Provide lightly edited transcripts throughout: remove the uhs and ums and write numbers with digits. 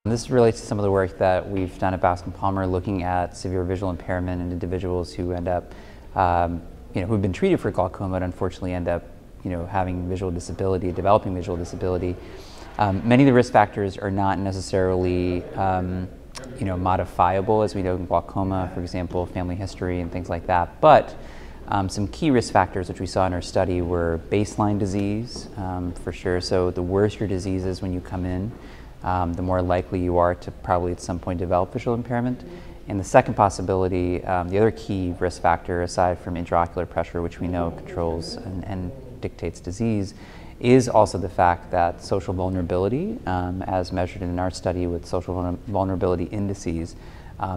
This relates to some of the work that we've done at Bascom Palmer looking at severe visual impairment in individuals who end up, who've been treated for glaucoma but unfortunately end up, having visual disability, developing visual disability. Many of the risk factors are not necessarily, modifiable, as we know in glaucoma, for example, family history and things like that. But some key risk factors which we saw in our study were baseline disease, for sure. So the worse your disease is when you come in, the more likely you are to probably at some point develop visual impairment. And the second possibility, the other key risk factor aside from intraocular pressure, which we know controls and dictates disease, is also the fact that social vulnerability, as measured in our study with social vulnerability indices,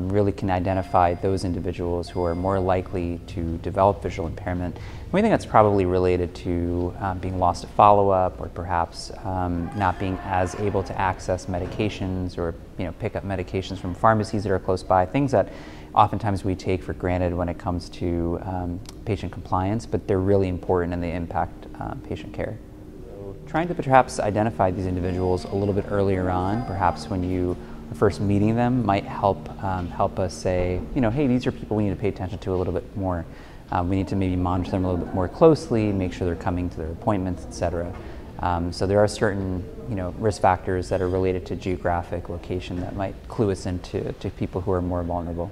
really can identify those individuals who are more likely to develop visual impairment. And we think that's probably related to being lost to follow-up, or perhaps not being as able to access medications or pick up medications from pharmacies that are close by, things that oftentimes we take for granted when it comes to patient compliance, but they're really important and they impact patient care. So trying to perhaps identify these individuals a little bit earlier on, perhaps when you first meeting them, might help us say, hey, these are people we need to pay attention to a little bit more. We need to maybe monitor them a little bit more closely, make sure they're coming to their appointments, etc. So there are certain risk factors that are related to geographic location that might clue us into people who are more vulnerable.